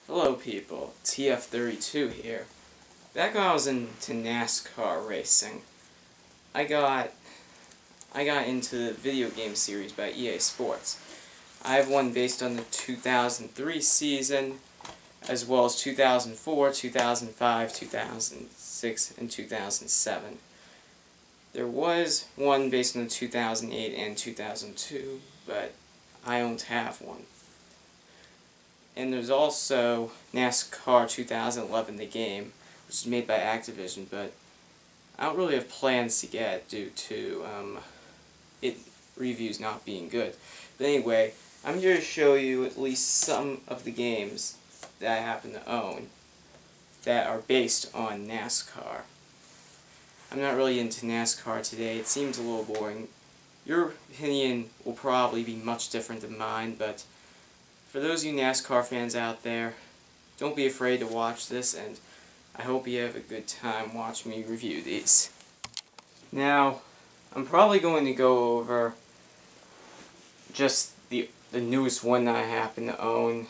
Hello people, TF32 here. Back when I was into NASCAR racing, I got into the video game series by EA Sports. I have one based on the 2003 season, as well as 2004, 2005, 2006, and 2007. There was one based on the 2008 and 2002, but I don't have one. And there's also NASCAR 2011, the game, which is made by Activision, but I don't really have plans to get it due to reviews not being good. But anyway, I'm here to show you at least some of the games that I happen to own that are based on NASCAR. I'm not really into NASCAR today. It seems a little boring. Your opinion will probably be much different than mine, but for those of you NASCAR fans out there, don't be afraid to watch this, and I hope you have a good time watching me review these. Now, I'm probably going to go over just the newest one that I happen to own,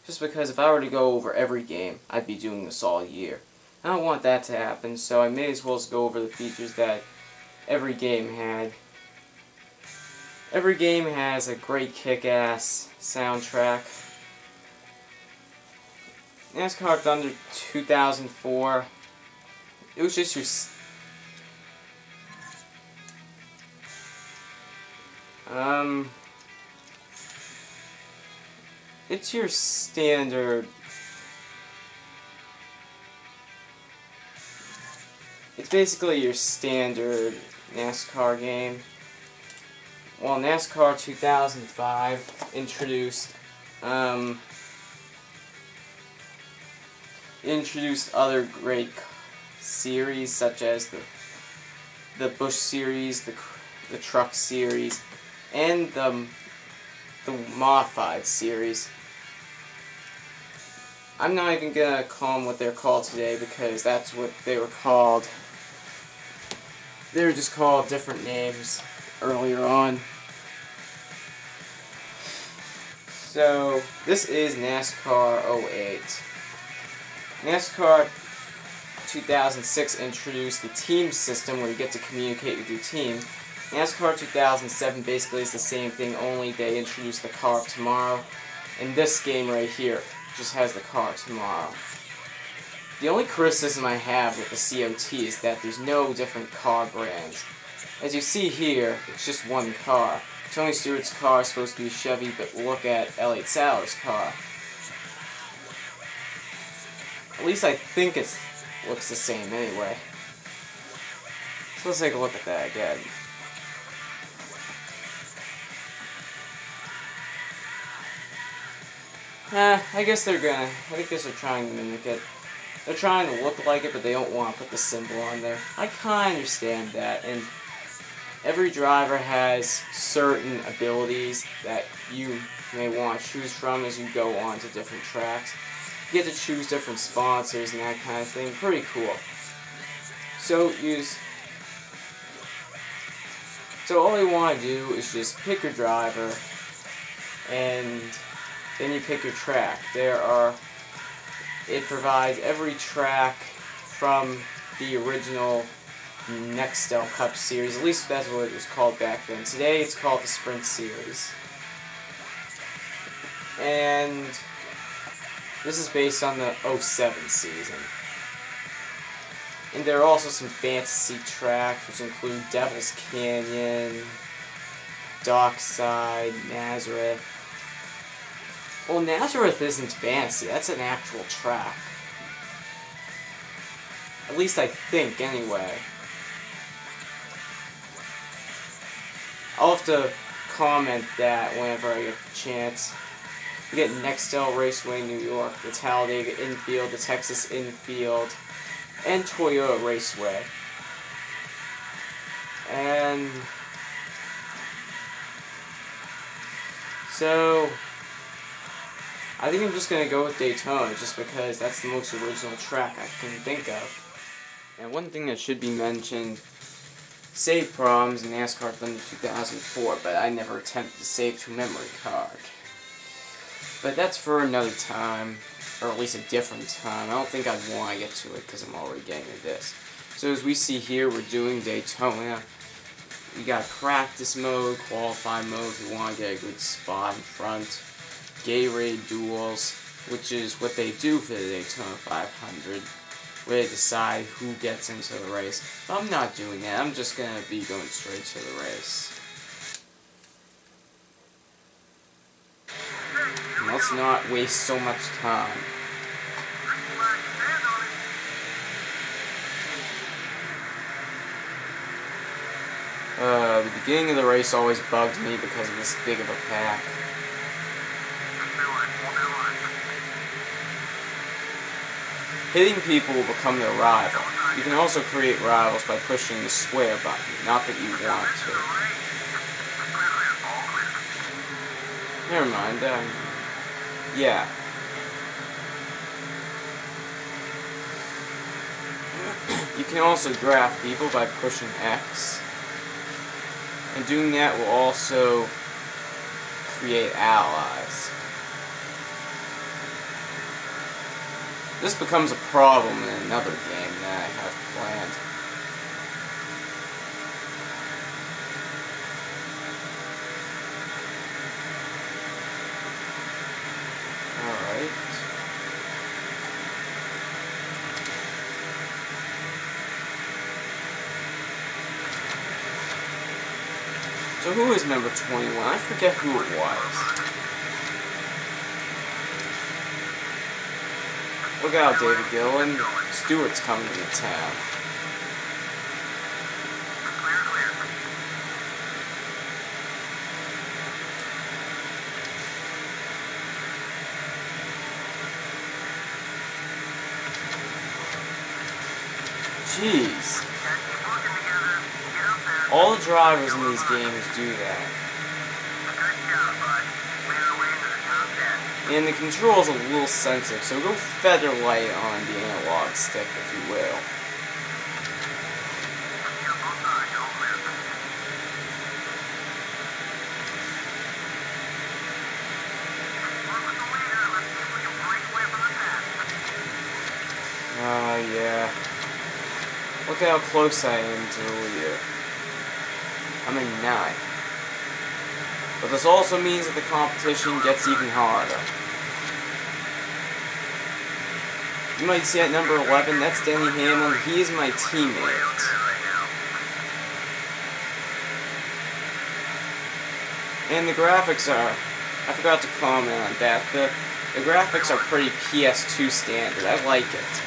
just because if I were to go over every game, I'd be doing this all year. I don't want that to happen, so I may as well just go over the features that every game had. Every game has a great kick-ass soundtrack. NASCAR Thunder 2004, it was just your it's your standard, it's basically your standard NASCAR game. Well, NASCAR 2005 introduced other great series such as the Busch series, the Truck series, and the Modified series. I'm not even gonna call them what they're called today because that's what they were called. They were just called different names earlier on. So, this is NASCAR 08. NASCAR 2006 introduced the team system where you get to communicate with your team. NASCAR 2007 basically is the same thing, only they introduced the car of tomorrow. And this game right here just has the car of tomorrow. The only criticism I have with the COT is that there's no different car brands. As you see here, it's just one car. Tony Stewart's car is supposed to be Chevy, but look at Elliott Sadler's car. At least I think it looks the same anyway. So let's take a look at that again. I guess they're trying to mimic it. They're trying to look like it, but they don't want to put the symbol on there. I kinda understand that, and every driver has certain abilities that you may want to choose from as you go on to different tracks. You get to choose different sponsors and that kind of thing. Pretty cool. So all you want to do is just pick your driver, and then you pick your track. It provides every track from the original Nextel Cup Series. At least that's what it was called back then. Today it's called the Sprint Series. And this is based on the 07 season. And there are also some fantasy tracks, which include Devil's Canyon, Dockside, Nazareth. Well, Nazareth isn't fantasy, that's an actual track. At least I think, anyway. I'll have to comment that whenever I get the chance. We get Nextel Raceway New York, the Talladega Infield, the Texas Infield, and Toyota Raceway. And so I think I'm just going to go with Daytona just because that's the most original track I can think of. And one thing that should be mentioned, save problems in NASCAR Thunder 2004, but I never attempted to save to a memory card. But that's for another time. or at least a different time. I don't think I'd want to get to it because I'm already getting to this. So as we see here, we're doing Daytona. We got practice mode, qualify mode if you want to get a good spot in front. Gatorade duels, which is what they do for the Daytona 500, where they decide who gets into the race. But I'm not doing that. I'm just going to be going straight to the race. And let's not waste so much time. The beginning of the race always bugged me because of this big of a pack. Hitting people will become their rival. You can also create rivals by pushing the square button, not that you want to. Never mind, yeah. You can also draft people by pushing X. And doing that will also create allies. This becomes a problem in another game that I have planned. Alright. So who is number 21? I forget who it was. Look out, David Gillen. Stewart's coming into town. Jeez. All the drivers in these games do that. And the control's a little sensitive, so go feather light on the analog stick, if you will. Yeah. Look how close I am to the leader. I'm in 9th. But this also means that the competition gets even harder. You might see at number 11, that's Denny Hamlin. He is my teammate. And the graphics are, I forgot to comment on that, the graphics are pretty PS2 standard. I like it.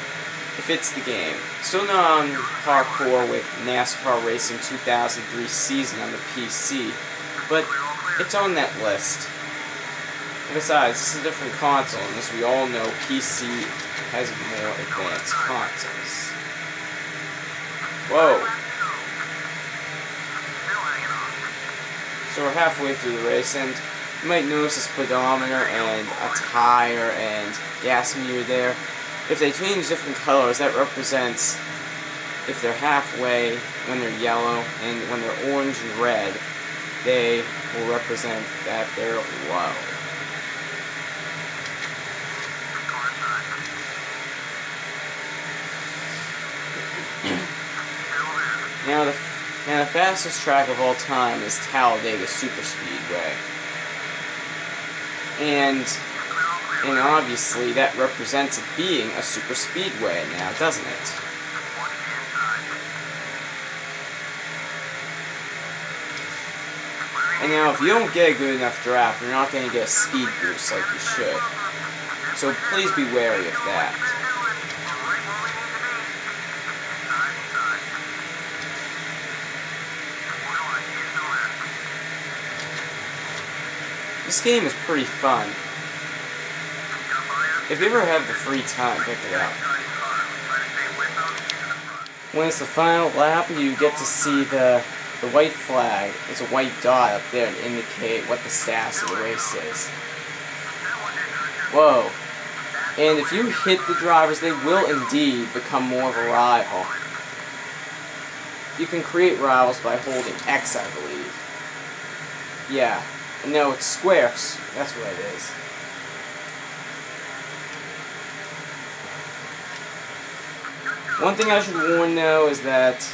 It fits the game. Still not on parkour with NASCAR Racing 2003 season on the PC, but it's on that list. And besides, this is a different console, and as we all know, PC has more advanced consoles. Whoa. So we're halfway through the race, and you might notice a speedometer and a tire and gas meter there. If they change different colors, that represents if they're halfway when they're yellow, and when they're orange and red, they will represent that they're low. Now the fastest track of all time is Talladega Superspeedway. And obviously that represents it being a superspeedway now, doesn't it? And now if you don't get a good enough draft, you're not going to get a speed boost like you should. So please be wary of that. This game is pretty fun. If you ever have the free time, pick it out. When it's the final lap, you get to see the white flag. It's a white dot up there to indicate what the status of the race is. Whoa. And if you hit the drivers, they will indeed become more of a rival. You can create rivals by holding X, I believe. Yeah. No, it's squares. That's what it is. One thing I should warn though is that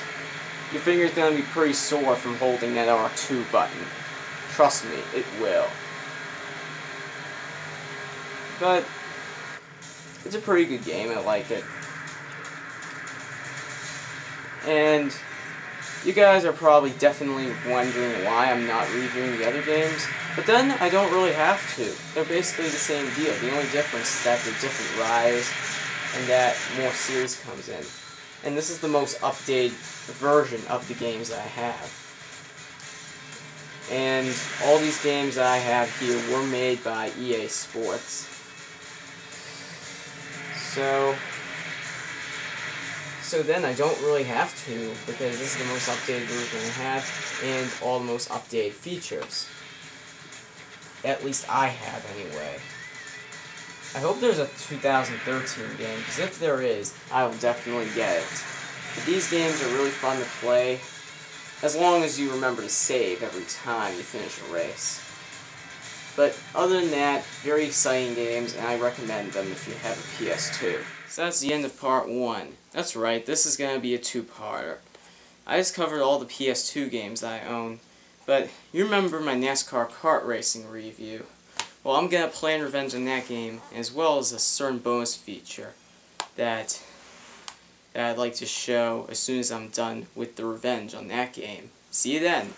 your finger's going to be pretty sore from holding that R2 button. Trust me, it will. But it's a pretty good game, I like it. And you guys are probably definitely wondering why I'm not reviewing the other games, but then I don't really have to. They're basically the same deal. The only difference is that they're different rides and that more series comes in. And this is the most updated version of the games I have. And all these games I have here were made by EA Sports. So then I don't really have to, because this is the most updated version I have, and all the most updated features. At least I have, anyway. I hope there's a 2013 game, because if there is, I will definitely get it. But these games are really fun to play, as long as you remember to save every time you finish a race. But other than that, very exciting games, and I recommend them if you have a PS2. So that's the end of part 1. That's right, this is going to be a two-parter. I just covered all the PS2 games I own, but you remember my NASCAR kart racing review. Well, I'm going to plan revenge on that game, as well as a certain bonus feature that I'd like to show as soon as I'm done with the revenge on that game. See you then!